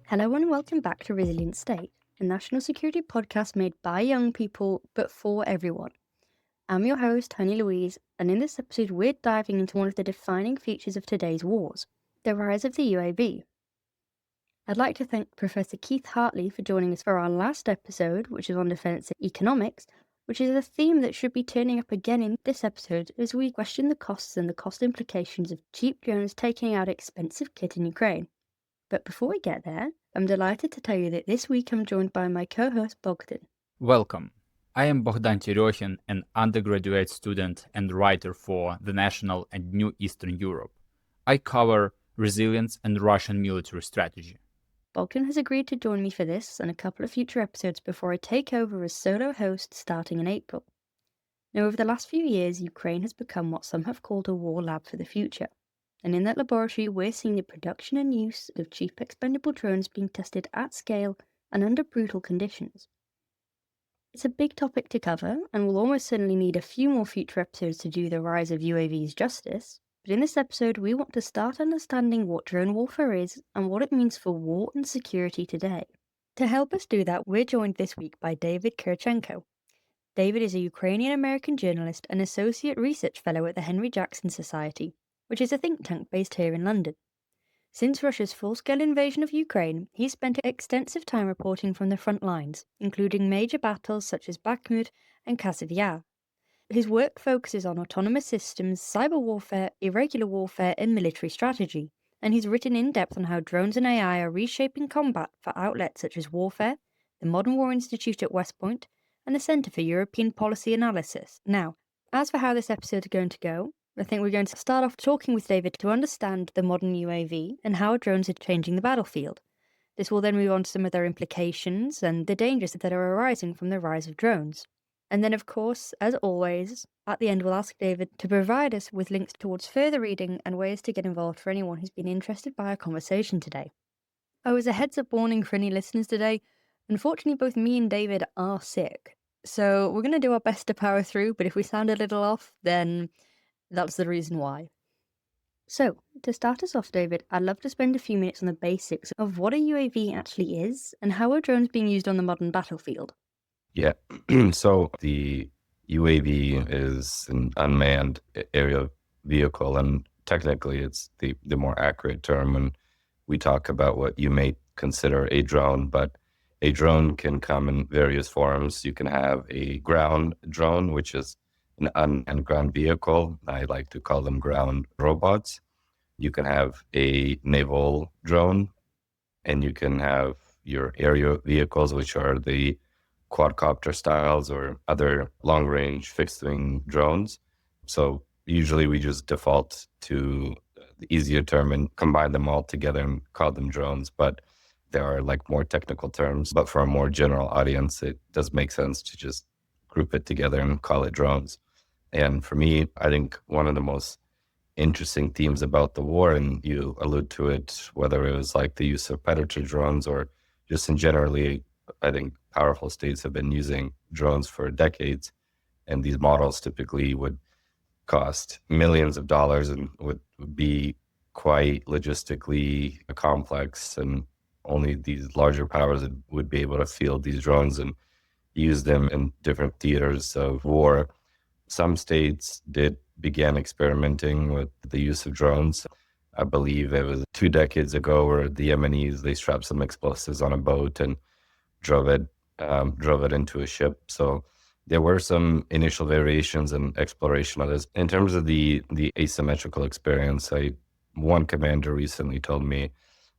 Hello and welcome back to Resilient State, a national security podcast made by young people but for everyone. I'm your host, Honey Louise, and in this episode we're diving into one of the defining features of today's wars, the rise of the UAV. I'd like to thank Professor Keith Hartley for joining us for our last episode, which is on defence economics, which is a theme that should be turning up again in this episode as we question the costs and the cost implications of cheap drones taking out expensive kit in Ukraine. But before we get there, I'm delighted to tell you that this week I'm joined by my co-host Bogdan. Welcome. I am Bogdan Kirichenko, an undergraduate student and writer for The National and New Eastern Europe. I cover resilience and Russian military strategy. Bogdan has agreed to join me for this and a couple of future episodes before I take over as solo host starting in April. Now, over the last few years, Ukraine has become what some have called a war lab for the future. And in that laboratory, we're seeing the production and use of cheap expendable drones being tested at scale and under brutal conditions. It's a big topic to cover, and we'll almost certainly need a few more future episodes to do the rise of UAVs justice. But in this episode, we want to start understanding what drone warfare is and what it means for war and security today. To help us do that, we're joined this week by David Kirichenko. David is a Ukrainian-American journalist and associate research fellow at the Henry Jackson Society, which is a think tank based here in London. Since Russia's full-scale invasion of Ukraine, he's spent extensive time reporting from the front lines, including major battles such as Bakhmut and Kazov Yar. His work focuses on autonomous systems, cyber warfare, irregular warfare, and military strategy, and he's written in depth on how drones and AI are reshaping combat for outlets such as Warfare, the Modern War Institute at West Point, and the Centre for European Policy Analysis. Now, as for how this episode is going to go, I think we're going to start off talking with David to understand the modern UAV and how drones are changing the battlefield. This will then move on to some of their implications and the dangers that are arising from the rise of drones. And then, of course, as always, at the end we'll ask David to provide us with links towards further reading and ways to get involved for anyone who's been interested by our conversation today. Oh, as a heads up warning for any listeners today, unfortunately both me and David are sick. So we're going to do our best to power through, but if we sound a little off, then that's the reason why. So, to start us off, David, I'd love to spend a few minutes on the basics of what a UAV actually is and how are drones being used on the modern battlefield. Yeah, so the UAV is an unmanned aerial vehicle, and technically it's the more accurate term when we talk about what you may consider a drone, but a drone can come in various forms. You can have a ground drone, which is an unmanned ground vehicle. I like to call them ground robots. You can have a naval drone, and you can have your aerial vehicles, which are the quadcopter styles or other long-range fixed-wing drones. So usually we just default to the easier term and combine them all together and call them drones, but there are like more technical terms. But for a more general audience, it does make sense to just group it together and call it drones. And for me, I think one of the most interesting themes about the war, and you allude to it, whether it was like the use of predator drones or just in generally, I think powerful states have been using drones for decades, and these models typically would cost millions of dollars and would be quite logistically complex, and only these larger powers would be able to field these drones and use them in different theaters of war. Some states began experimenting with the use of drones. I believe it was 2 decades ago where the Yemenis, they strapped some explosives on a boat and drove it into a ship. So there were some initial variations and exploration of this. In terms of the asymmetrical experience, one commander recently told me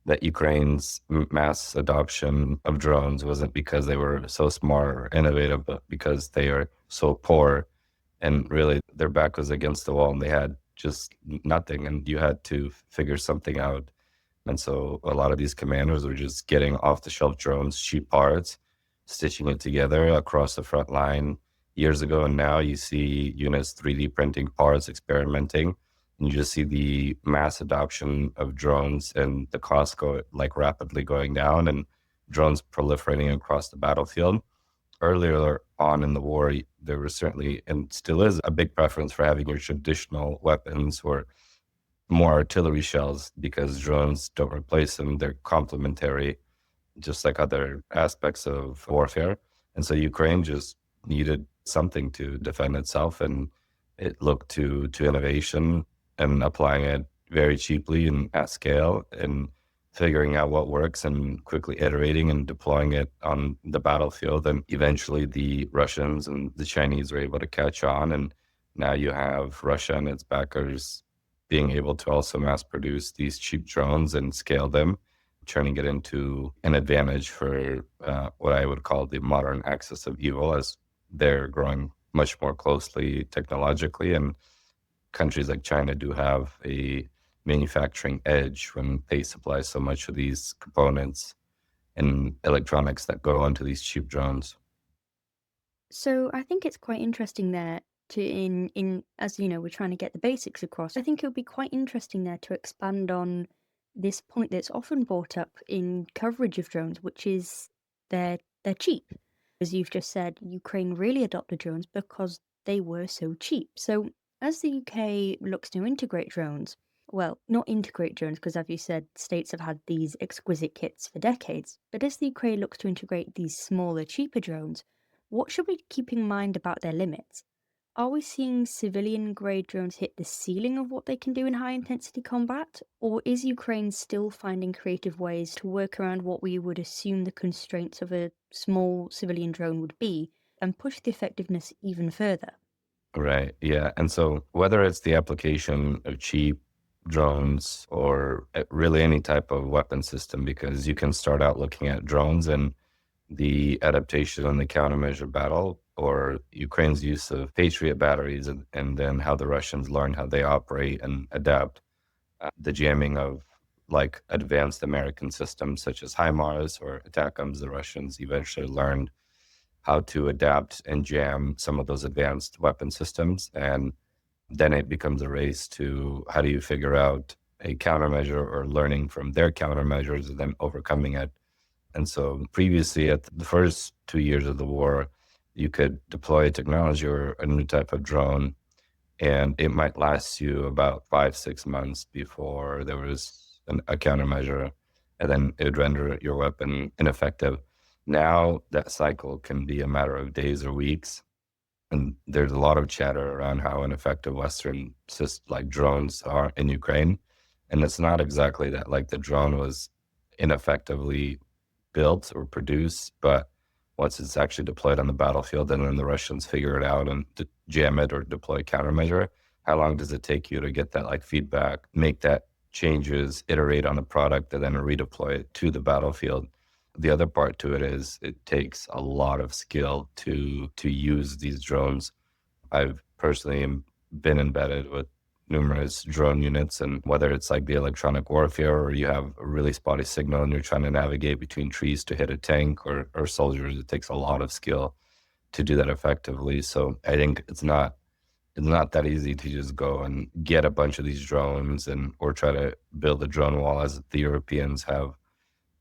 that Ukraine's mass adoption of drones wasn't because they were so smart or innovative, but because they are so poor. And really, their back was against the wall and they had just nothing, and you had to figure something out. And so a lot of these commanders were just getting off-the-shelf drones, cheap parts, stitching it together across the front line years ago. And now you see units 3D printing parts, experimenting, and you just see the mass adoption of drones and the cost rapidly going down and drones proliferating across the battlefield. Earlier on in the war, there was certainly, and still is, a big preference for having your traditional weapons or more artillery shells because drones don't replace them. They're complementary. just like other aspects of warfare. And so Ukraine just needed something to defend itself, and it looked to innovation and applying it very cheaply and at scale, and figuring out what works and quickly iterating and deploying it on the battlefield. And eventually the Russians and the Chinese were able to catch on, and now you have Russia and its backers being able to also mass produce these cheap drones and scale them, turning it into an advantage for what I would call the modern axis of evil, as they're growing much more closely technologically. And countries like China do have a manufacturing edge when they supply so much of these components and electronics that go onto these cheap drones. So I think it's quite interesting there to in as you know, we're trying to get the basics across. I think it would be quite interesting there to expand on this point that's often brought up in coverage of drones, which is they're cheap. As you've just said, Ukraine really adopted drones because they were so cheap. So as the UK looks to integrate drones, well, not integrate drones, because as you said, states have had these exquisite kits for decades. But as the UK looks to integrate these smaller, cheaper drones, what should we keep in mind about their limits? Are we seeing civilian grade drones hit the ceiling of what they can do in high intensity combat? Or is Ukraine still finding creative ways to work around what we would assume the constraints of a small civilian drone would be and push the effectiveness even further? Right. Yeah. And so whether it's the application of cheap drones or really any type of weapon system, because you can start out looking at drones and the adaptation and the countermeasure battle, or Ukraine's use of Patriot batteries, and then how the Russians learn how they operate and adapt, the jamming of like advanced American systems such as HIMARS or ATACMS. The Russians eventually learned how to adapt and jam some of those advanced weapon systems. And then it becomes a race to how do you figure out a countermeasure or learning from their countermeasures and then overcoming it. And so previously, at the first 2 years of the war, you could deploy a technology or a new type of drone, and it might last you about 5-6 months before there was a countermeasure, and then it would render your weapon ineffective. Now that cycle can be a matter of days or weeks, and there's a lot of chatter around how ineffective Western like drones are in Ukraine. And it's not exactly that like the drone was ineffectively built or produced, but once it's actually deployed on the battlefield and then the Russians figure it out and jam it or deploy countermeasure, how long does it take you to get that like feedback, make that changes, iterate on the product, and then redeploy it to the battlefield? The other part to it is it takes a lot of skill to use these drones. I've personally been embedded with numerous drone units, and whether it's like the electronic warfare or you have a really spotty signal and you're trying to navigate between trees to hit a tank or soldiers, it takes a lot of skill to do that effectively. So I think it's not that easy to just go and get a bunch of these drones and or try to build a drone wall as the Europeans have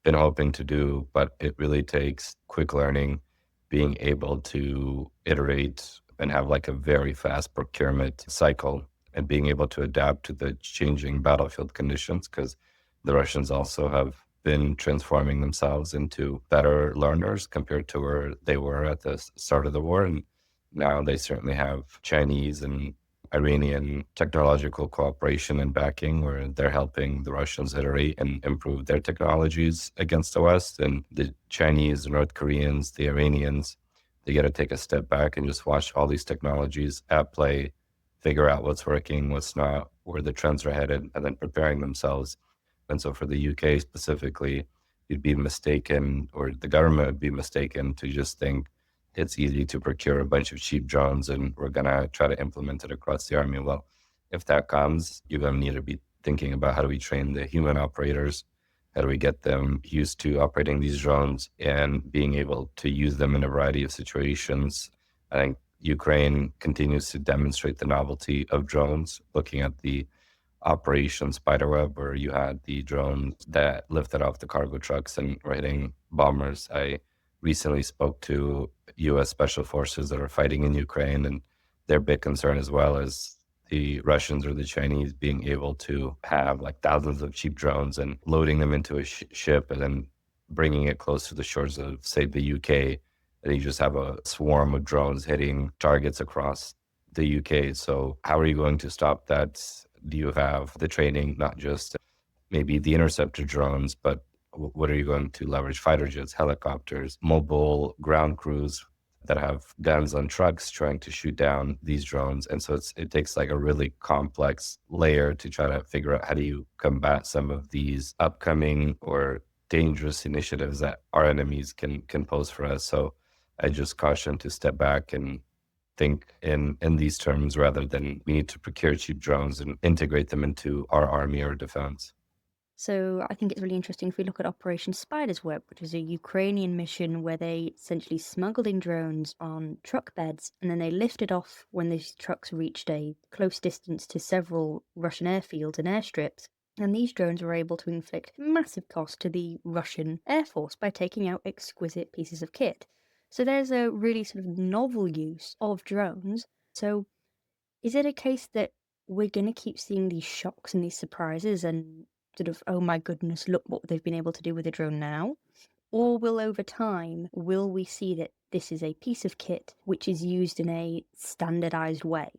been hoping to do, but it really takes quick learning, being able to iterate and have like a very fast procurement cycle, and being able to adapt to the changing battlefield conditions, because the Russians also have been transforming themselves into better learners compared to where they were at the start of the war. And now they certainly have Chinese and Iranian technological cooperation and backing, where they're helping the Russians iterate and improve their technologies against the West. And the Chinese, the North Koreans, the Iranians, they got to take a step back and just watch all these technologies at play, figure out what's working, what's not, where the trends are headed, and then preparing themselves. And so for the UK specifically, you'd be mistaken, or the government would be mistaken to just think it's easy to procure a bunch of cheap drones and we're going to try to implement it across the army. Well, if that comes, you're going to need to be thinking about how do we train the human operators? How do we get them used to operating these drones and being able to use them in a variety of situations? I think Ukraine continues to demonstrate the novelty of drones, looking at the Operation Spiderweb, where you had the drones that lifted off the cargo trucks and were hitting bombers. I recently spoke to U.S. Special Forces that are fighting in Ukraine, and their big concern as well is the Russians or the Chinese being able to have like thousands of cheap drones and loading them into a ship and then bringing it close to the shores of, say, the UK, and you just have a swarm of drones hitting targets across the UK. So how are you going to stop that? Do you have the training, not just maybe the interceptor drones, but what are you going to leverage? Fighter jets, helicopters, mobile ground crews that have guns on trucks trying to shoot down these drones. And so it takes like a really complex layer to try to figure out how do you combat some of these upcoming or dangerous initiatives that our enemies can pose for us. So I just caution to step back and think in these terms rather than we need to procure cheap drones and integrate them into our army or defense. So I think it's really interesting if we look at Operation Spider's Web, which is a Ukrainian mission where they essentially smuggled in drones on truck beds and then they lifted off when these trucks reached a close distance to several Russian airfields and airstrips. And these drones were able to inflict massive cost to the Russian Air Force by taking out exquisite pieces of kit. So there's a really sort of novel use of drones. So is it a case that we're going to keep seeing these shocks and these surprises and sort of, oh my goodness, look what they've been able to do with a drone now? Or will over time, will we see that this is a piece of kit which is used in a standardized way?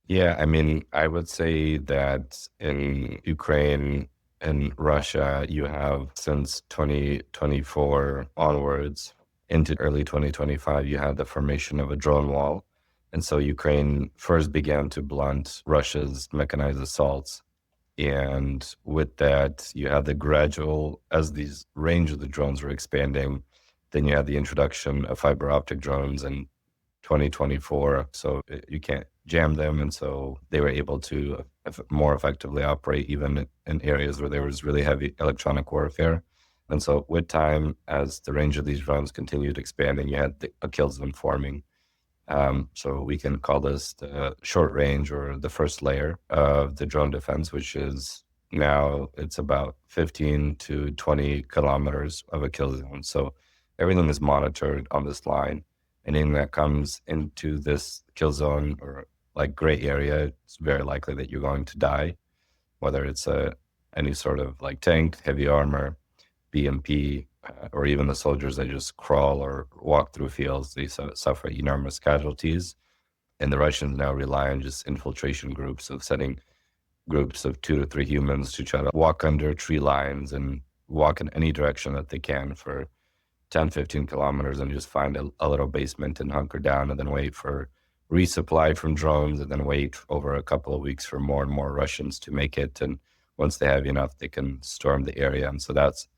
Yeah, I mean, I would say that in Ukraine and Russia, you have since 2024 onwards into early 2025, you had the formation of a drone wall. And so Ukraine first began to blunt Russia's mechanized assaults. And with that, you had the gradual, as these range of the drones were expanding, then you had the introduction of fiber optic drones in 2024. So you can't jam them. And so they were able to more effectively operate even in areas where there was really heavy electronic warfare. And so with time, as the range of these drones continued expanding, you had a kill zone forming. So we can call this the short range or the first layer of the drone defense, which is now it's about 15 to 20 kilometers of a kill zone. So everything is monitored on this line. Anything that comes into this kill zone or like gray area, it's very likely that you're going to die, whether it's any sort of like tank, heavy armor, BMP, or even the soldiers that just crawl or walk through fields, they suffer enormous casualties. And the Russians now rely on just infiltration groups of setting groups of 2 to 3 humans to try to walk under tree lines and walk in any direction that they can for 10, 15 kilometers and just find a little basement and hunker down and then wait for resupply from drones and then wait over a couple of weeks for more and more Russians to make it. And once they have enough, they can storm the area. And so that's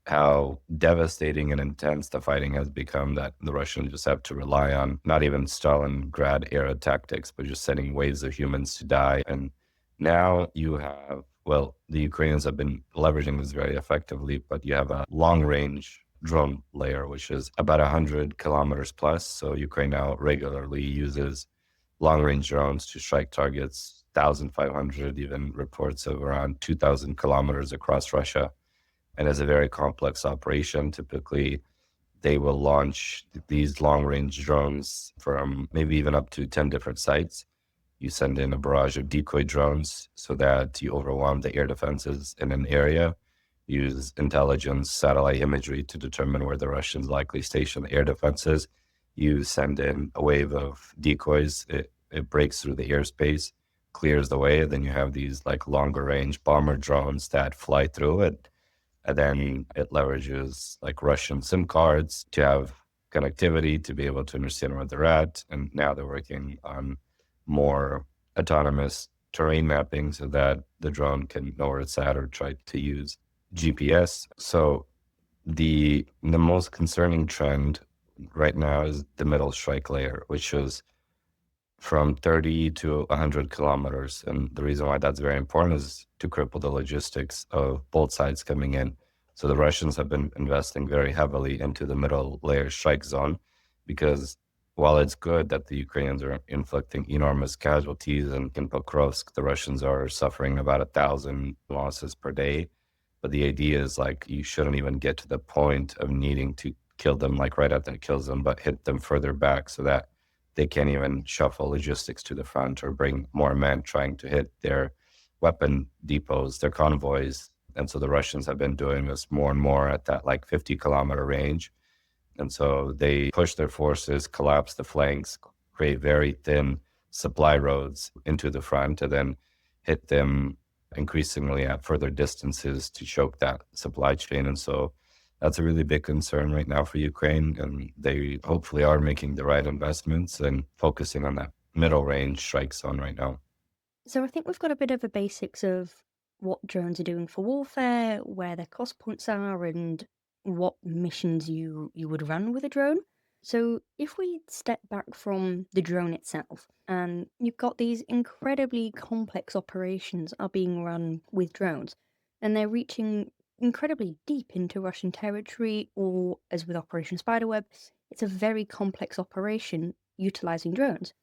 how devastating and intense the fighting has become, that the Russians just have to rely on not even Stalingrad era tactics, but just sending waves of humans to die. And now you have, well, the Ukrainians have been leveraging this very effectively, but you have a long range drone layer, which is about 100 kilometers plus. So Ukraine now regularly uses long range drones to strike targets 1,500, even reports of around 2,000 kilometers across Russia. And as a very complex operation, typically they will launch these long-range drones from maybe even up to 10 different sites. You send in a barrage of decoy drones so that you overwhelm the air defenses in an area. Use intelligence, satellite imagery to determine where the Russians likely station the air defenses. You send in a wave of decoys. It breaks through the airspace, clears the way. Then you have these like longer-range bomber drones that fly through it. And then it leverages like Russian SIM cards to have connectivity to be able to understand where they're at. And now they're working on more autonomous terrain mapping so that the drone can know where it's at or try to use GPS. So the most concerning trend right now is the middle strike layer, which is from 30 to 100 kilometers. And the reason why that's very important is to cripple the logistics of both sides coming in. So the Russians have been investing very heavily into the middle layer strike zone, because while it's good that the Ukrainians are inflicting enormous casualties, and in Pokrovsk, the Russians are suffering about 1,000 losses per day. But the idea is like you shouldn't even get to the point of needing to kill them like right at that kill zone, but hit them further back so that they can't even shuffle logistics to the front or bring more men trying to hit their weapon depots, their convoys. And so the Russians have been doing this more and more at that like 50-kilometer range. And so they push their forces, collapse the flanks, create very thin supply roads into the front, and then hit them increasingly at further distances to choke that supply chain. And so that's a really big concern right now for Ukraine. And they hopefully are making the right investments and focusing on that middle range strike zone right now. So I think we've got a bit of the basics of what drones are doing for warfare, where their cost points are, and what missions you would run with a drone. So if we step back from the drone itself, and you've got these incredibly complex operations are being run with drones, and they're reaching incredibly deep into Russian territory, or as with Operation Spiderweb, it's a very complex operation utilizing drones.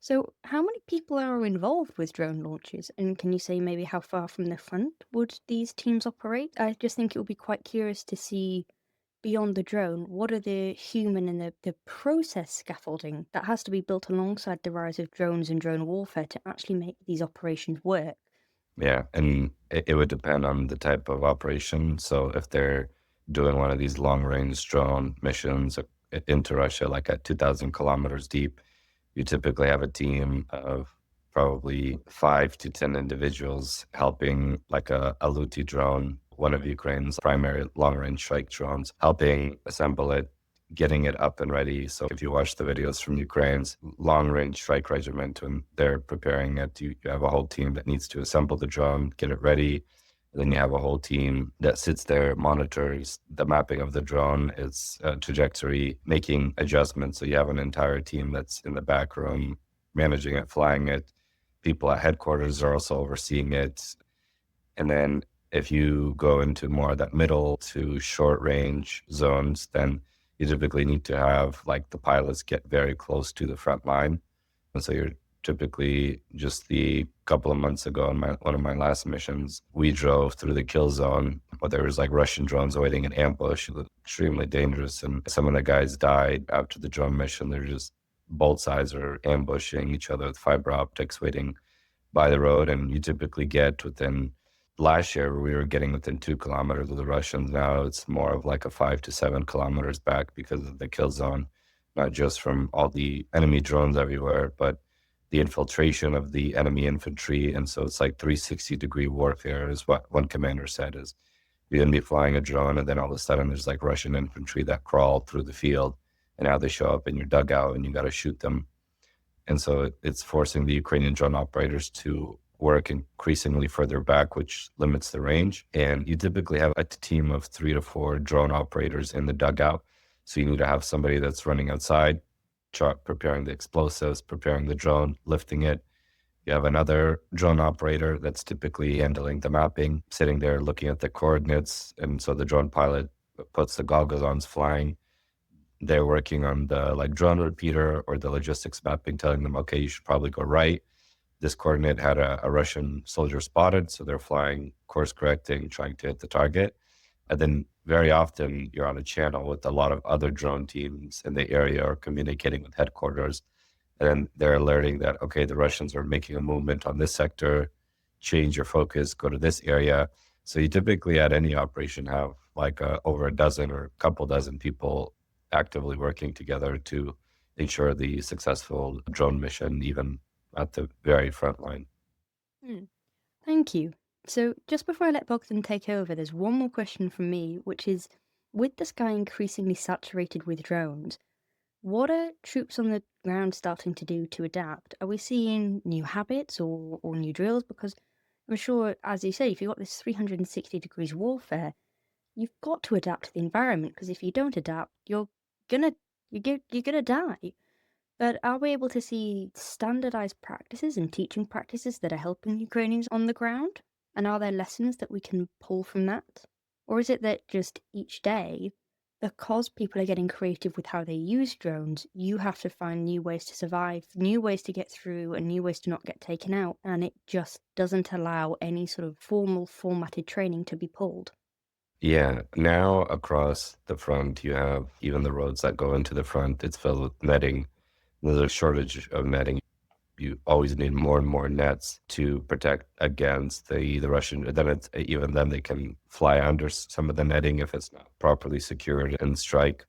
So, how many people are involved with drone launches? And can you say maybe how far from the front would these teams operate? I just think it would be quite curious to see beyond the drone, what are the human and the process scaffolding that has to be built alongside the rise of drones and drone warfare to actually make these operations work? Yeah, and it would depend on the type of operation. So if they're doing one of these long-range drone missions into Russia, like at 2,000 kilometers deep, you typically have a team of probably 5 to 10 individuals helping, like a Luti drone, one of Ukraine's primary long-range strike drones, helping assemble it, getting it up and ready. So if you watch the videos from Ukraine's long-range strike regiment, when they're preparing it, you have a whole team that needs to assemble the drone, get it ready. Then you have a whole team that sits there, monitors the mapping of the drone, its trajectory, making adjustments. So you have an entire team that's in the back room, managing it, flying it. People at headquarters are also overseeing it. And then if you go into more of that middle to short range zones, then you typically need to have like the pilots get very close to the front line. And so you're typically just the couple of months ago on one of my last missions, we drove through the kill zone where there was like Russian drones waiting in ambush. It was extremely dangerous. And some of the guys died after the drone mission. They're just both sides are ambushing each other with fiber optics waiting by the road. And you typically get within last year, we were getting within 2 kilometers of the Russians. Now it's more of like a 5 to 7 kilometers back because of the kill zone, not just from all the enemy drones everywhere, but the infiltration of the enemy infantry. And so it's like 360-degree warfare is what one commander said, is you're going to be flying a drone and then all of a sudden there's like Russian infantry that crawl through the field and now they show up in your dugout and you got to shoot them. And so it's forcing the Ukrainian drone operators to work increasingly further back, which limits the range. And you typically have a team of 3 to 4 drone operators in the dugout. So you need to have somebody that's running outside, preparing the explosives, preparing the drone, lifting it. You have another drone operator that's typically handling the mapping, sitting there looking at the coordinates. And so the drone pilot puts the goggles on, flying. They're working on the like drone repeater or the logistics mapping, telling them, okay, you should probably go right. This coordinate had a Russian soldier spotted, so they're flying, course correcting, trying to hit the target. And then very often you're on a channel with a lot of other drone teams in the area or communicating with headquarters. And then they're alerting that, okay, the Russians are making a movement on this sector, change your focus, go to this area. So you typically at any operation have like over a dozen or a couple dozen people actively working together to ensure the successful drone mission, even at the very front line. Thank you. So, just before I let Bogdan take over, there's one more question from me, which is with the sky increasingly saturated with drones, what are troops on the ground starting to do to adapt? Are we seeing new habits or new drills? Because I'm sure, as you say, if you've got this 360 degrees warfare, you've got to adapt to the environment. Because if you don't adapt, gonna you're gonna die. But are we able to see standardized practices and teaching practices that are helping Ukrainians on the ground? And are there lessons that we can pull from that? Or is it that just each day, because people are getting creative with how they use drones, you have to find new ways to survive, new ways to get through, and new ways to not get taken out, and it just doesn't allow any sort of formal, formatted training to be pulled? Yeah, now across the front, you have even the roads that go into the front, it's filled with netting. There's a shortage of netting. you always need more and more nets to protect against the Russian. Even then they can fly under some of the netting if it's not properly secured and strike.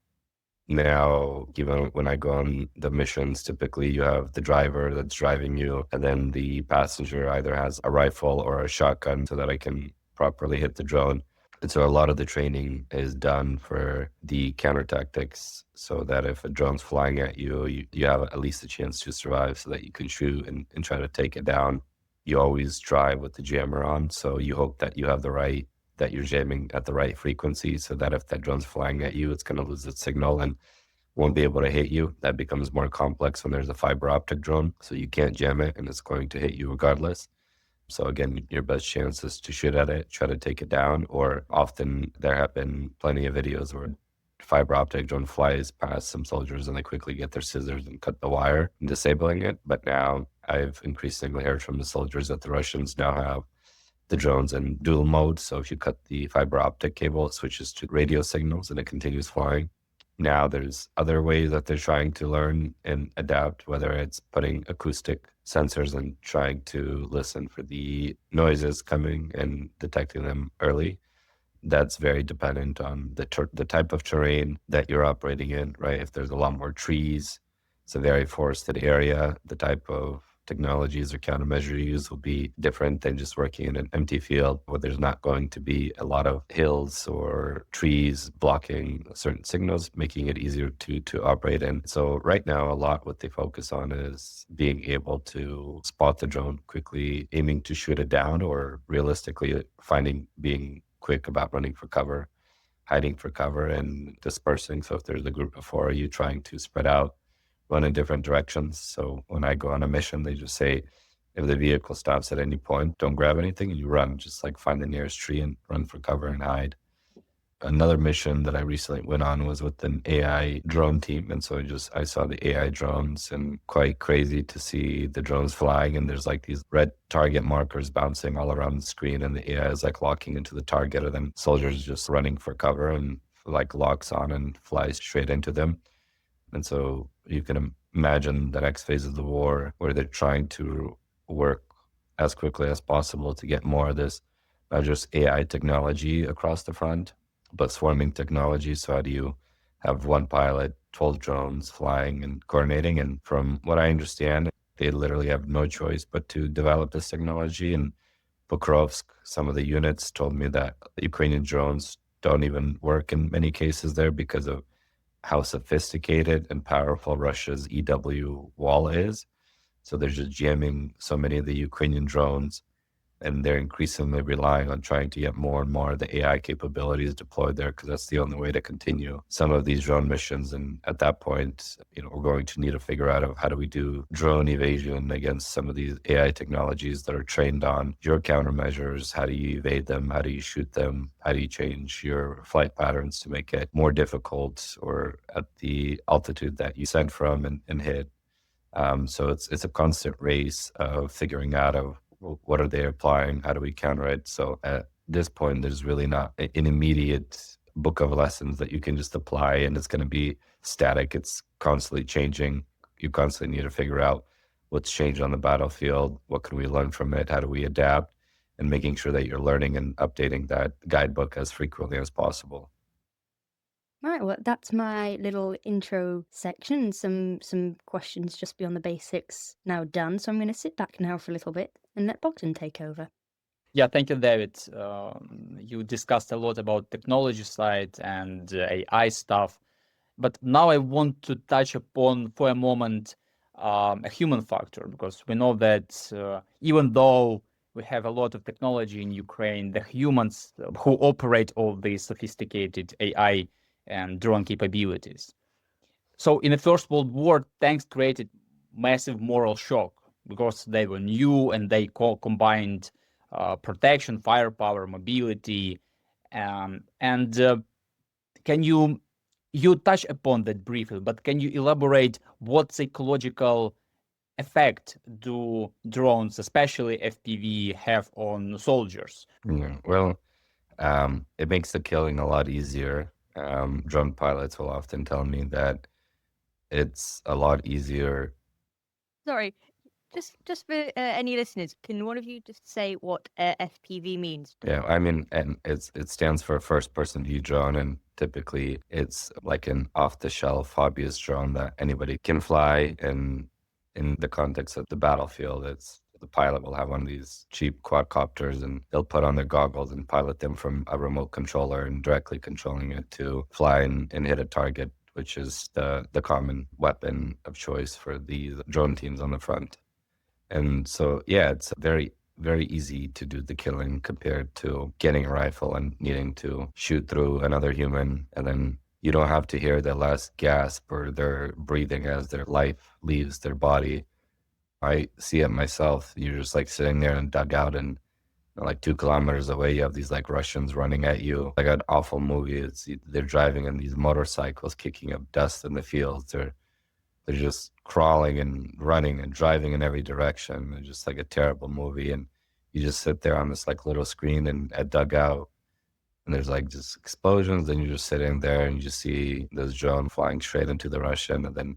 Now, even when I go on the missions, typically you have the driver that's driving you, and then the passenger either has a rifle or a shotgun so that I can properly hit the drone. And so a lot of the training is done for the counter tactics so that if a drone's flying at you, you have at least a chance to survive so that you can shoot and try to take it down. You always drive with the jammer on, so you hope that you have that you're jamming at the right frequency so that if that drone's flying at you, it's going to lose its signal and won't be able to hit you. That becomes more complex when there's a fiber optic drone, so you can't jam it and it's going to hit you regardless. So again, your best chance is to shoot at it, try to take it down, or often there have been plenty of videos where fiber optic drone flies past some soldiers and they quickly get their scissors and cut the wire, disabling it. But now I've increasingly heard from the soldiers that the Russians now have the drones in dual mode. So if you cut the fiber optic cable, it switches to radio signals and it continues flying. Now there's other ways that they're trying to learn and adapt, whether it's putting acoustic sensors and trying to listen for the noises coming and detecting them early. That's very dependent on the type of terrain that you're operating in, right? If there's a lot more trees, it's a very forested area, the type of technologies or countermeasure you use will be different than just working in an empty field where there's not going to be a lot of hills or trees blocking certain signals, making it easier to operate in. So right now, a lot what they focus on is being able to spot the drone quickly, aiming to shoot it down, or realistically being quick about running for cover, hiding for cover, and dispersing. So if there's a group of 4 of you trying to spread out, run in different directions. So when I go on a mission, they just say, if the vehicle stops at any point, don't grab anything and you run, just like find the nearest tree and run for cover and hide. Another mission that I recently went on was with an AI drone team. And so I saw the AI drones, and quite crazy to see the drones flying. And there's like these red target markers bouncing all around the screen, and the AI is like locking into the target, and then soldiers just running for cover and like locks on and flies straight into them. And so you can imagine the next phase of the war where they're trying to work as quickly as possible to get more of this, not just AI technology across the front, but swarming technology. So how do you have one pilot, 12 drones flying and coordinating? And from what I understand, they literally have no choice but to develop this technology. And Pokrovsk, some of the units told me that Ukrainian drones don't even work in many cases there because of how sophisticated and powerful Russia's EW wall is. So they're just jamming so many of the Ukrainian drones, and they're increasingly relying on trying to get more and more of the AI capabilities deployed there, because that's the only way to continue some of these drone missions. And at that point, we're going to need to figure out how do we do drone evasion against some of these AI technologies that are trained on your countermeasures. How do you evade them? How do you shoot them? How do you change your flight patterns to make it more difficult or at the altitude that you sent from and hit? So it's a constant race of figuring out what are they applying? How do we counter it? So at this point, there's really not an immediate book of lessons that you can just apply and it's going to be static. It's constantly changing. You constantly need to figure out what's changed on the battlefield. What can we learn from it? How do we adapt? And making sure that you're learning and updating that guidebook as frequently as possible. Right, well, that's my little intro section. Some questions just beyond the basics now done. So I'm going to sit back now for a little bit and let Bogdan take over. Yeah, thank you, David. You discussed a lot about technology side and AI stuff, but now I want to touch upon for a moment a human factor, because we know that even though we have a lot of technology in Ukraine, the humans who operate all these sophisticated AI and drone capabilities. So in the First World War, tanks created massive moral shock because they were new and they combined protection, firepower, mobility, and can you touch upon that briefly, but can you elaborate what psychological effect do drones, especially FPV, have on soldiers? Yeah, well, it makes the killing a lot easier. Drone pilots will often tell me that it's a lot easier. Sorry, just for any listeners, can one of you just say what FPV means? Yeah, I mean, and it stands for first person view drone, and typically it's like an off-the-shelf hobbyist drone that anybody can fly. And in the context of the battlefield, it's the pilot will have one of these cheap quadcopters, and they'll put on their goggles and pilot them from a remote controller and directly controlling it to fly and hit a target, which is the common weapon of choice for these drone teams on the front. And so, yeah, it's very, very easy to do the killing compared to getting a rifle and needing to shoot through another human. And then you don't have to hear their last gasp or their breathing as their life leaves their body. I see it myself. You're just like sitting there in a dugout, and like 2 kilometers away, you have these like Russians running at you. Like an awful movie. They're driving in these motorcycles, kicking up dust in the fields. They're just crawling and running and driving in every direction. It's just like a terrible movie. And you just sit there on this like little screen and a dugout, and there's like just explosions. Then you're just sitting there and you just see this drone flying straight into the Russian, and then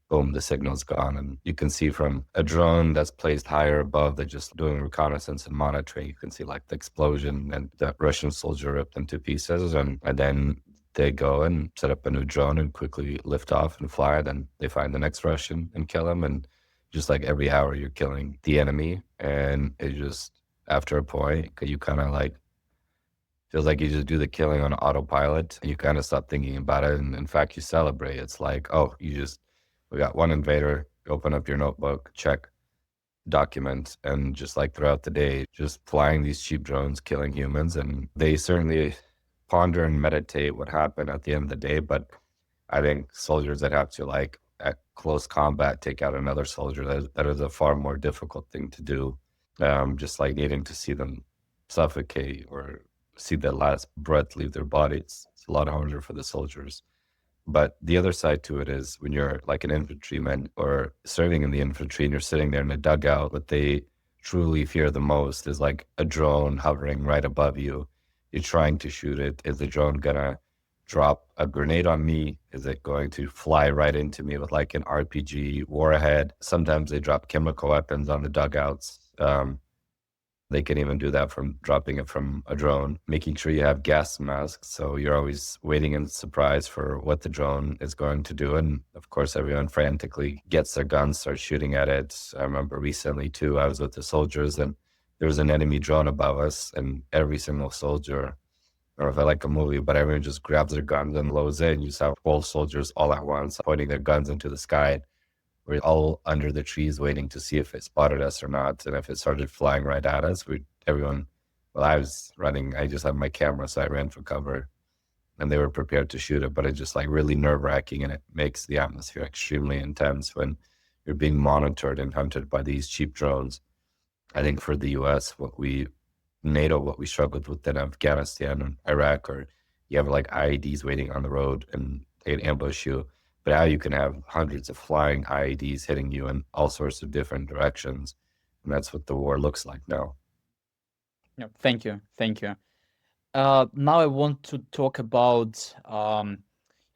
boom, the signal's gone. And you can see from a drone that's placed higher above, they're just doing reconnaissance and monitoring. You can see like the explosion and the Russian soldier ripped into pieces. And then they go and set up a new drone and quickly lift off and fly. Then they find the next Russian and kill him. And just like every hour you're killing the enemy. And it just, after a point, you kind of like, feels like you just do the killing on autopilot and you kind of stop thinking about it. And in fact, you celebrate. It's like, oh, we got one invader, open up your notebook, check, document, and just like throughout the day, just flying these cheap drones, killing humans. And they certainly ponder and meditate what happened at the end of the day. But I think soldiers that have to like at close combat take out another soldier, that is a far more difficult thing to do. Just like needing to see them suffocate or see the last breath leave their bodies. It's a lot harder for the soldiers. But the other side to it is when you're like an infantryman or serving in the infantry and you're sitting there in a dugout, what they truly fear the most is like a drone hovering right above you. You're trying to shoot it. Is the drone gonna drop a grenade on me? Is it going to fly right into me with like an RPG warhead? Sometimes they drop chemical weapons on the dugouts. They can even do that from dropping it from a drone, making sure you have gas masks. So you're always waiting in surprise for what the drone is going to do. And of course, everyone frantically gets their guns, starts shooting at it. I remember recently too, I was with the soldiers and there was an enemy drone above us, and every single soldier, or if I like a movie, but everyone just grabs their guns and loads in. You just have 12 soldiers all at once pointing their guns into the sky. We're all under the trees waiting to see if it spotted us or not. And if it started flying right at us, I was running. I just had my camera, so I ran for cover. And they were prepared to shoot it, but it's just like really nerve-wracking, and it makes the atmosphere extremely intense when you're being monitored and hunted by these cheap drones. I think for the US, what we struggled with in Afghanistan and Iraq, or you have like IEDs waiting on the road and they'd ambush you. But now you can have hundreds of flying IEDs hitting you in all sorts of different directions. And that's what the war looks like now. Yeah, thank you. Now I want to talk about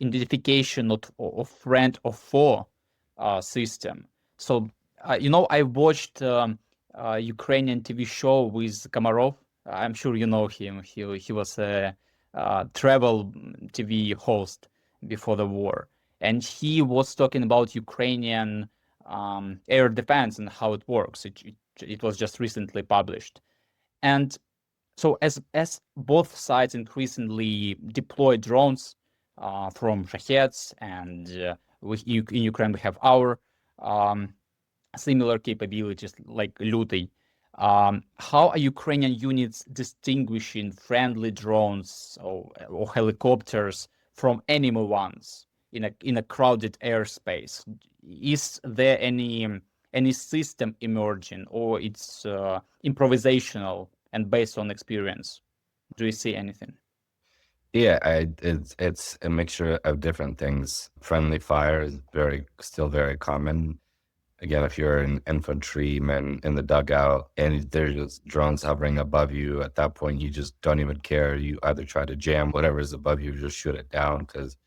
identification of friend or foe system. So, I watched Ukrainian TV show with Komarov. I'm sure you know him. He was a travel TV host before the war. And he was talking about Ukrainian air defense and how it works. It was just recently published. And so as both sides increasingly deploy drones from Shaheds, and in Ukraine we have our similar capabilities like Lutey, how are Ukrainian units distinguishing friendly drones or helicopters from enemy ones in a crowded airspace? Is there any system emerging, or it's improvisational and based on experience? Do you see anything? Yeah, it's a mixture of different things. Friendly fire is still very common. Again, if you're an infantryman in the dugout and there's just drones hovering above you, at that point you just don't even care. You either try to jam whatever is above you, just shoot it down because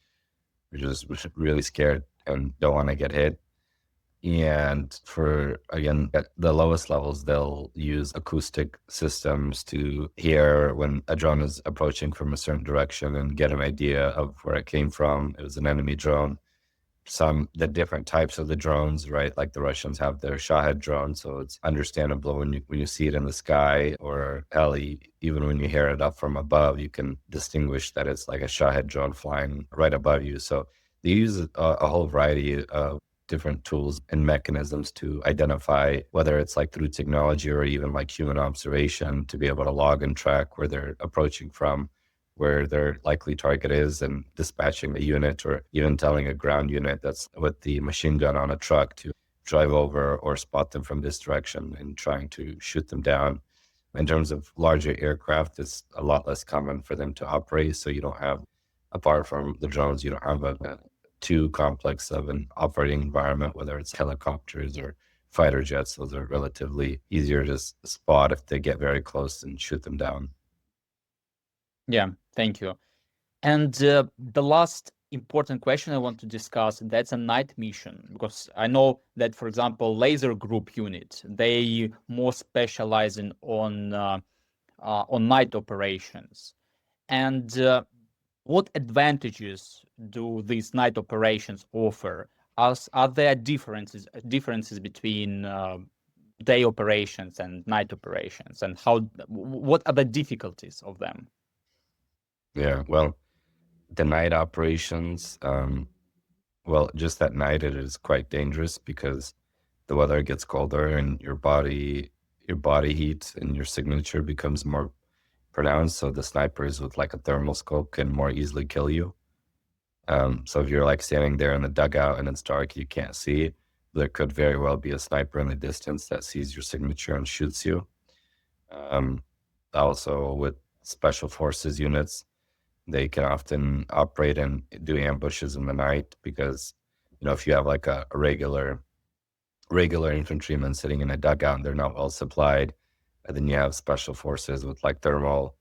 you're just really scared and don't want to get hit. And for, again, at the lowest levels, they'll use acoustic systems to hear when a drone is approaching from a certain direction and get an idea of where it came from. It was an enemy drone. The different types of the drones, right? Like the Russians have their Shahed drone, so it's understandable when you see it in the sky, or hell, even when you hear it up from above, you can distinguish that it's like a Shahed drone flying right above you. So they use a whole variety of different tools and mechanisms to identify, whether it's like through technology or even like human observation, to be able to log and track where they're approaching from, where their likely target is, and dispatching a unit, or even telling a ground unit that's with the machine gun on a truck to drive over or spot them from this direction and trying to shoot them down. In terms of larger aircraft, it's a lot less common for them to operate. So you don't have, apart from the drones, you don't have a too complex of an operating environment, whether it's helicopters or fighter jets. Those are relatively easier to spot if they get very close and shoot them down. Yeah, thank you. And the last important question I want to discuss, that's a night mission, because I know that, for example, laser group unit, they more specialize on night operations. And what advantages do these night operations offer? Are there differences between day operations and night operations, and what are the difficulties of them? Yeah, well, the night operations, well, just at night it is quite dangerous because the weather gets colder and your body heat and your signature becomes more pronounced. So the snipers with like a thermal scope can more easily kill you. So if you're like standing there in the dugout and it's dark, you can't see, there could very well be a sniper in the distance that sees your signature and shoots you. Also with special forces units, they can often operate and do ambushes in the night because, if you have like a regular infantryman sitting in a dugout and they're not well supplied, and then you have special forces with like thermal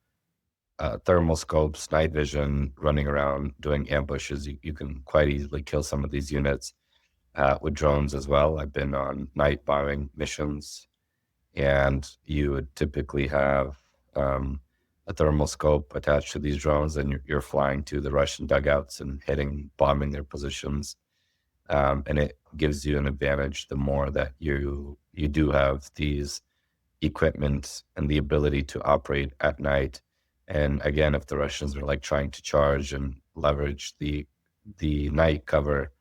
scopes, night vision, running around doing ambushes, you can quite easily kill some of these units. With drones as well, I've been on night bombing missions, and you would typically have a thermal scope attached to these drones, and you're flying to the Russian dugouts and bombing their positions. And it gives you an advantage the more that you do have these equipment and the ability to operate at night. And again, if the Russians are like trying to charge and leverage the night cover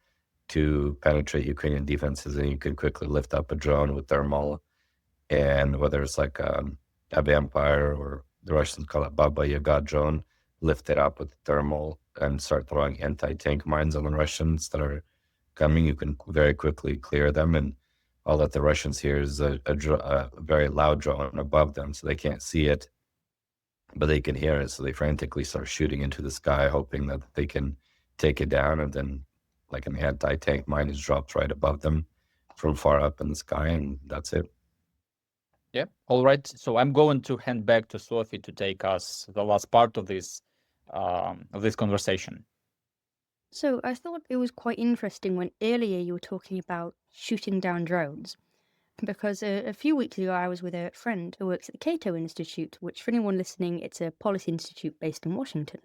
to penetrate Ukrainian defenses, and you can quickly lift up a drone with thermal, and whether it's like a Vampire, or the Russians call it Baba Yaga drone, lift it up with thermal and start throwing anti-tank mines on the Russians that are coming, you can very quickly clear them. And all that the Russians hear is a very loud drone above them, so they can't see it, but they can hear it. So they frantically start shooting into the sky, hoping that they can take it down. And then like an anti-tank mine is dropped right above them from far up in the sky, and that's it. Yeah. All right. So I'm going to hand back to Sophie to take us the last part of this conversation. So I thought it was quite interesting when earlier you were talking about shooting down drones, because a few weeks ago I was with a friend who works at the Cato Institute, which, for anyone listening, it's a policy institute based in Washington.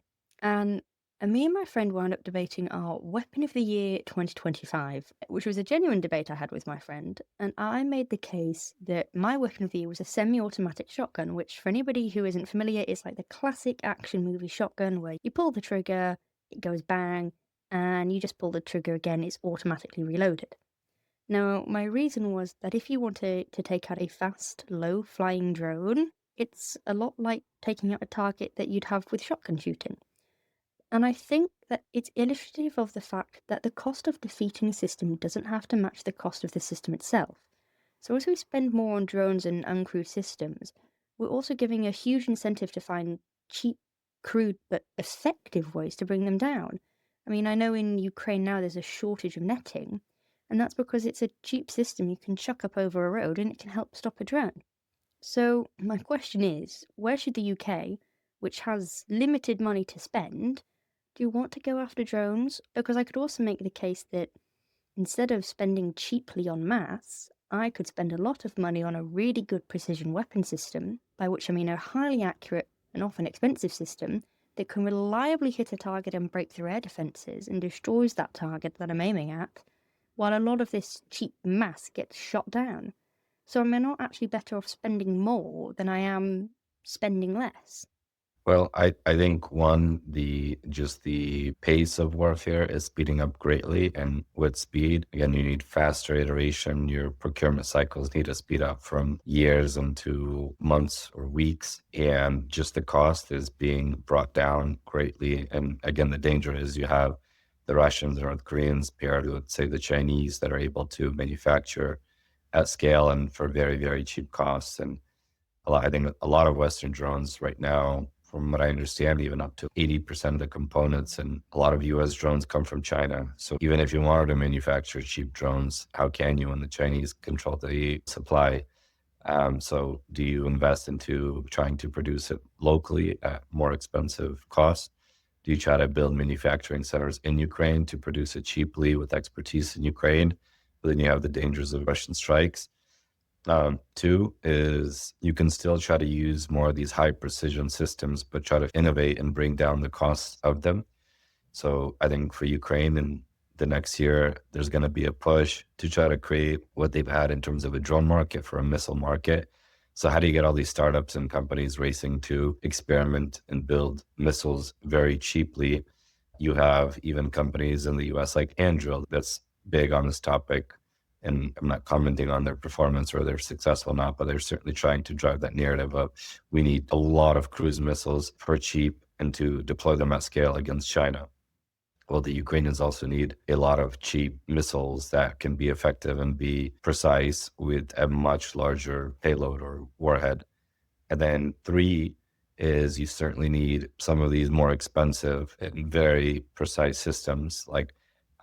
And me and my friend wound up debating our Weapon of the Year 2025, which was a genuine debate I had with my friend. And I made the case that my Weapon of the Year was a semi-automatic shotgun, which, for anybody who isn't familiar, is like the classic action movie shotgun where you pull the trigger, it goes bang, and you just pull the trigger again, it's automatically reloaded. Now, my reason was that if you want to take out a fast, low-flying drone, it's a lot like taking out a target that you'd have with shotgun shooting. And I think that it's illustrative of the fact that the cost of defeating a system doesn't have to match the cost of the system itself. So as we spend more on drones and uncrewed systems, we're also giving a huge incentive to find cheap, crude, but effective ways to bring them down. I mean, I know in Ukraine now there's a shortage of netting, and that's because it's a cheap system you can chuck up over a road and it can help stop a drone. So my question is, where should the UK, which has limited money to spend, do you want to go after drones? Because I could also make the case that Instead of spending cheaply on mass, I could spend a lot of money on a really good precision weapon system, by which I mean a highly accurate and often expensive system that can reliably hit a target and break through air defenses and destroys that target that I'm aiming at, while a lot of this cheap mass gets shot down. So am I not actually better off spending more than I am spending less? Well, I think one, just the pace of warfare is speeding up greatly. And with speed, again, you need faster iteration. Your procurement cycles need to speed up from years into months or weeks. And just the cost is being brought down greatly. And again, the danger is you have the Russians and North Koreans paired with, say, the Chinese that are able to manufacture at scale and for very, very cheap costs. And I think a lot of Western drones right now, from what I understand, even up to 80% of the components and a lot of US drones come from China. So even if you wanted to manufacture cheap drones, how can you when the Chinese control the supply? So do you invest into trying to produce it locally at more expensive costs? Do you try to build manufacturing centers in Ukraine to produce it cheaply with expertise in Ukraine? But then you have the dangers of Russian strikes. Two is you can still try to use more of these high precision systems, but try to innovate and bring down the costs of them. So I think for Ukraine in the next year, there's going to be a push to try to create what they've had in terms of a drone market for a missile market. So how do you get all these startups and companies racing to experiment and build missiles very cheaply? You have even companies in the US like Anduril that's big on this topic. And I'm not commenting on their performance or they're successful or not, but they're certainly trying to drive that narrative of we need a lot of cruise missiles for cheap and to deploy them at scale against China. Well, the Ukrainians also need a lot of cheap missiles that can be effective and be precise with a much larger payload or warhead. And then three is you certainly need some of these more expensive and very precise systems. Like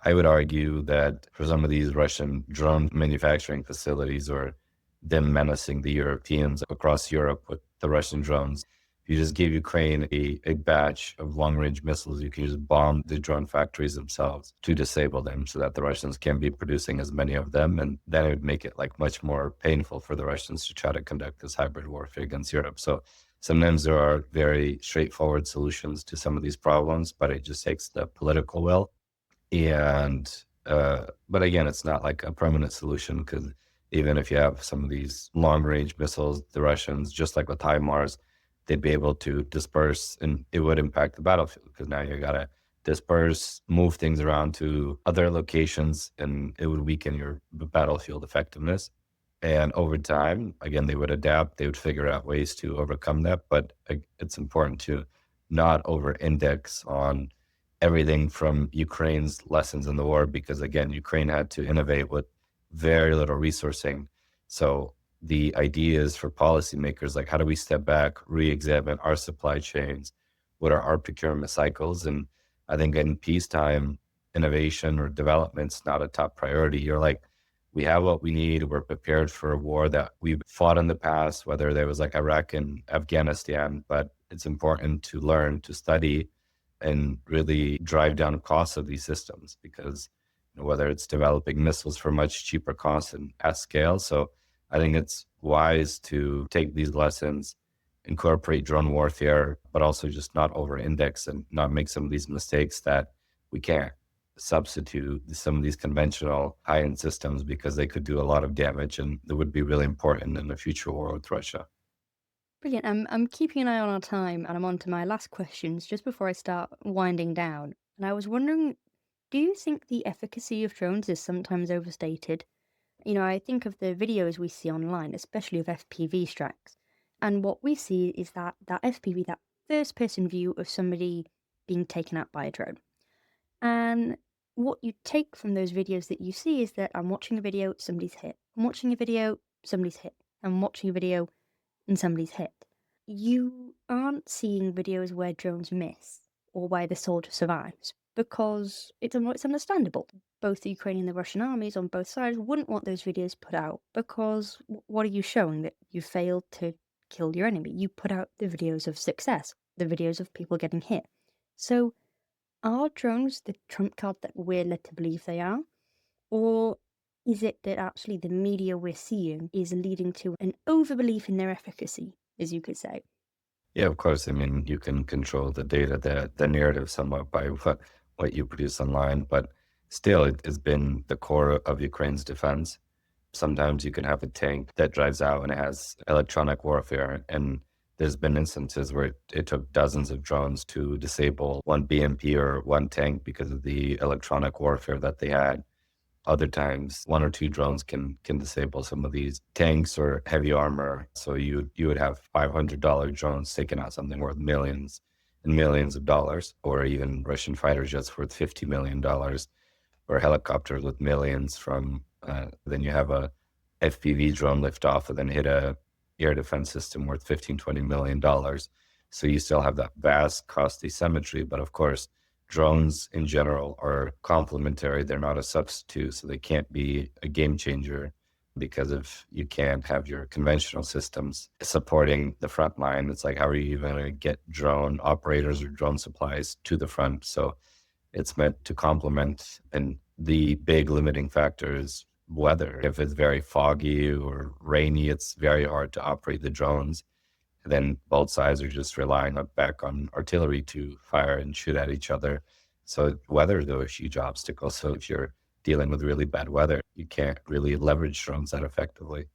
I would argue that for some of these Russian drone manufacturing facilities or them menacing the Europeans across Europe with the Russian drones, if you just give Ukraine a batch of long-range missiles, you can just bomb the drone factories themselves to disable them so that the Russians can't be producing as many of them. And then it would make it like much more painful for the Russians to try to conduct this hybrid warfare against Europe. So sometimes there are very straightforward solutions to some of these problems, but it just takes the political will. And but again, it's not like a permanent solution because even if you have some of these long-range missiles, the Russians, just like with HIMARS, they'd be able to disperse and it would impact the battlefield because now you got to disperse, move things around to other locations, and it would weaken your battlefield effectiveness. And over time, again, they would adapt, they would figure out ways to overcome that. But it's important to not over-index on everything from Ukraine's lessons in the war, because again, Ukraine had to innovate with very little resourcing. So the idea is for policymakers, like how do we step back, re-examine our supply chains, what are our procurement cycles? And I think in peacetime, innovation or development's not a top priority. You're like, we have what we need. We're prepared for a war that we've fought in the past, whether there was like Iraq and Afghanistan, but it's important to learn, to study, and really drive down costs of these systems because whether it's developing missiles for much cheaper costs and at scale. So I think it's wise to take these lessons, incorporate drone warfare, but also just not over-index and not make some of these mistakes that we can't substitute some of these conventional high-end systems because they could do a lot of damage and it would be really important in the future war with Russia. Brilliant. I'm keeping an eye on our time and I'm on to my last questions just before I start winding down. And I was wondering, do you think the efficacy of drones is sometimes overstated? I think of the videos we see online, especially of FPV strikes. And what we see is that FPV, that first person view of somebody being taken out by a drone. And what you take from those videos that you see is that I'm watching a video, somebody's hit. I'm watching a video, somebody's hit. I'm watching a video, and somebody's hit. You aren't seeing videos where drones miss or where the soldier survives because it's understandable. Both the Ukrainian and the Russian armies on both sides wouldn't want those videos put out because what are you showing? That you failed to kill your enemy. You put out the videos of success, the videos of people getting hit. So are drones the trump card that we're led to believe they are? Or is it that actually the media we're seeing is leading to an overbelief in their efficacy, as you could say? Yeah, of course. I mean, you can control the data, the narrative somewhat by what you produce online, but still, it has been the core of Ukraine's defense. Sometimes you can have a tank that drives out and it has electronic warfare. And there's been instances where it took dozens of drones to disable one BMP or one tank because of the electronic warfare that they had. Other times, one or two drones can disable some of these tanks or heavy armor. So you would have $500 drones taking out something worth millions and millions of dollars, or even Russian fighter jets worth $50 million, or helicopters with millions from. Then you have a FPV drone lift off and then hit a air defense system worth $15-20 million. So you still have that vast cost asymmetry, but of course drones in general are complementary. They're not a substitute, so they can't be a game changer, because if you can't have your conventional systems supporting the front line, it's like, how are you even going to get drone operators or drone supplies to the front? So it's meant to complement, and the big limiting factor is weather. If it's very foggy or rainy, it's very hard to operate the drones. Then both sides are just relying back on artillery to fire and shoot at each other. So weather, though, is a huge obstacle. So if you're dealing with really bad weather, you can't really leverage drones that effectively.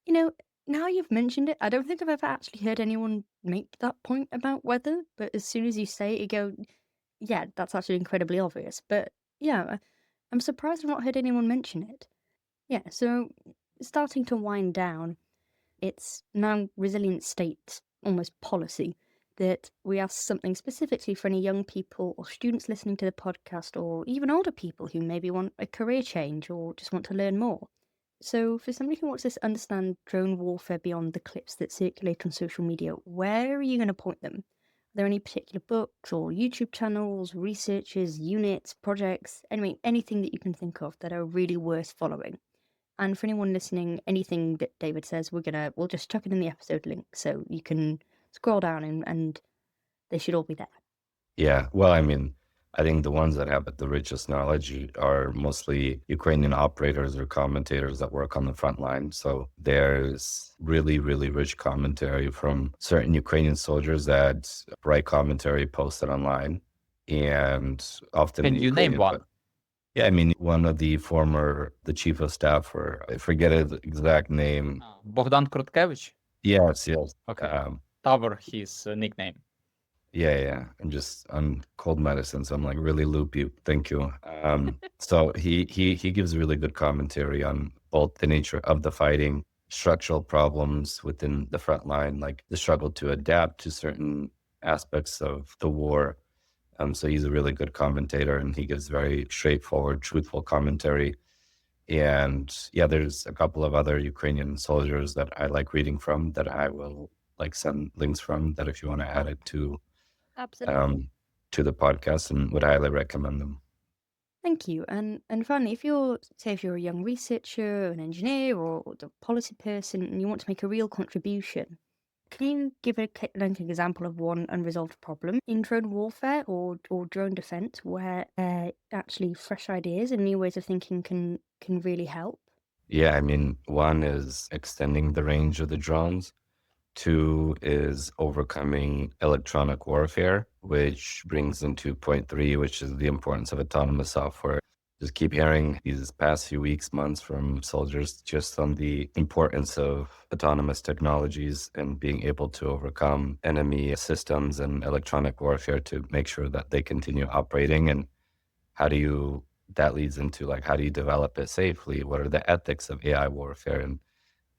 You know, now you've mentioned it, I don't think I've ever actually heard anyone make that point about weather, but as soon as you say it, you go, yeah, that's actually incredibly obvious. But yeah, I'm surprised I've not heard anyone mention it. Yeah, so starting to wind down, it's now resilient state, almost policy, that we ask something specifically for any young people or students listening to the podcast, or even older people who maybe want a career change or just want to learn more. So, for somebody who wants to understand drone warfare beyond the clips that circulate on social media, where are you going to point them? Are there any particular books or YouTube channels, researchers, units, projects, anyway, anything that you can think of that are really worth following? And for anyone listening, anything that David says, we'll just chuck it in the episode link so you can scroll down and they should all be there. Yeah, well, I mean, I think the ones that have the richest knowledge are mostly Ukrainian operators or commentators that work on the front line. So there's really, really rich commentary from certain Ukrainian soldiers that write commentary posted online, and often Can in you name Ukrainian. one? Yeah, I mean, one of the chief of staff, or I forget his exact name. Bogdan Krutkevich? Yes, yes. Okay. Cover his nickname. Yeah. I'm just on cold medicine, so I'm like really loopy. Thank you. So he gives really good commentary on both the nature of the fighting, structural problems within the front line, like the struggle to adapt to certain aspects of the war. So he's a really good commentator, and he gives very straightforward, truthful commentary. And yeah, there's a couple of other Ukrainian soldiers that I like reading from, that I will like send links from, that if you want to add it Absolutely. to the podcast, and would highly recommend them. Thank you. And finally, if you're a young researcher, an engineer, or a policy person, and you want to make a real contribution, can you give like an example of one unresolved problem in drone warfare or drone defense where actually fresh ideas and new ways of thinking can really help? Yeah, I mean, one is extending the range of the drones. Two is overcoming electronic warfare, which brings into point three, which is the importance of autonomous software. Just keep hearing these past few weeks, months from soldiers just on the importance of autonomous technologies and being able to overcome enemy systems and electronic warfare to make sure that they continue operating. And that leads into like, how do you develop it safely? What are the ethics of AI warfare? And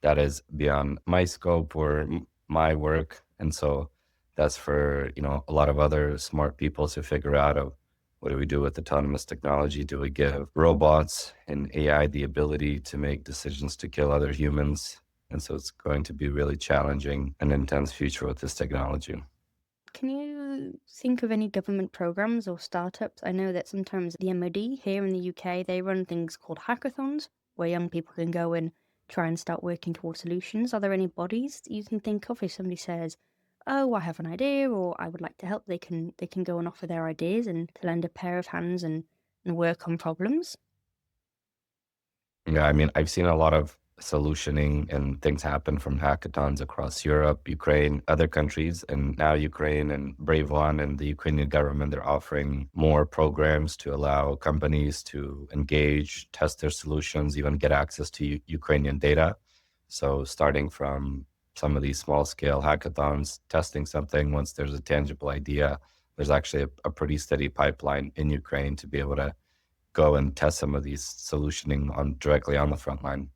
that is beyond my scope or my work. And so that's for, a lot of other smart people to figure out of, what do we do with autonomous technology? Do we give robots and AI the ability to make decisions to kill other humans? And so it's going to be really challenging and intense future with this technology. Can you think of any government programs or startups? I know that sometimes the MOD here in the UK, they run things called hackathons where young people can go and try and start working towards solutions. Are there any bodies that you can think of if somebody says, "Oh, I have an idea," or "I would like to help"? They can go and offer their ideas and to lend a pair of hands and work on problems. Yeah, I mean, I've seen a lot of solutioning and things happen from hackathons across Europe, Ukraine, other countries, and now Ukraine and Brave One and the Ukrainian government, they're offering more programs to allow companies to engage, test their solutions, even get access to Ukrainian data. So starting from some of these small scale hackathons, testing something once there's a tangible idea, there's actually a pretty steady pipeline in Ukraine to be able to go and test some of these solutioning directly on the front line.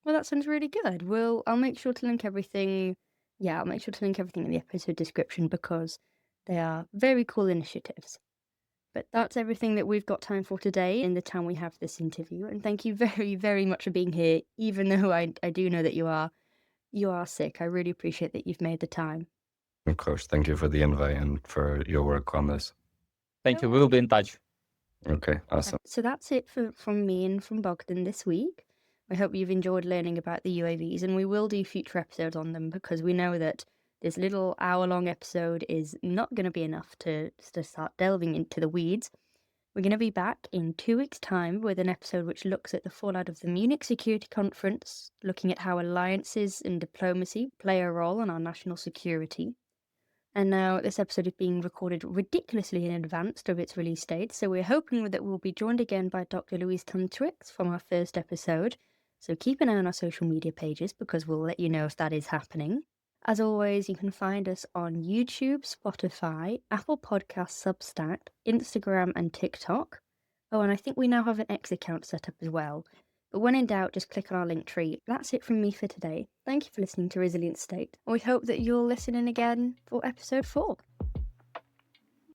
Well, that sounds really good. I'll make sure to link everything. Yeah, I'll make sure to link everything in the episode description because they are very cool initiatives. But that's everything that we've got time for today in the time we have this interview. And thank you very, very much for being here, even though I do know that you are sick. I really appreciate that you've made the time. Of course, thank you for the invite and for your work on this. Thank No you. We will be worries. in touch. Okay, awesome. So that's it from me and from Bogdan this week. I hope you've enjoyed learning about the UAVs, and we will do future episodes on them because we know that this little hour-long episode is not going to be enough to start delving into the weeds. We're going to be back in 2 weeks' time with an episode which looks at the fallout of the Munich Security Conference, looking at how alliances and diplomacy play a role in our national security. And now this episode is being recorded ridiculously in advance of its release date, so we're hoping that we'll be joined again by Dr. Louise Tuntrix from our first episode. So keep an eye on our social media pages because we'll let you know if that is happening. As always, you can find us on YouTube, Spotify, Apple Podcasts, Substack, Instagram, and TikTok. Oh, and I think we now have an X account set up as well. But when in doubt, just click on our link tree. That's it from me for today. Thank you for listening to Resilient State. We hope that you'll listen in again for episode 4.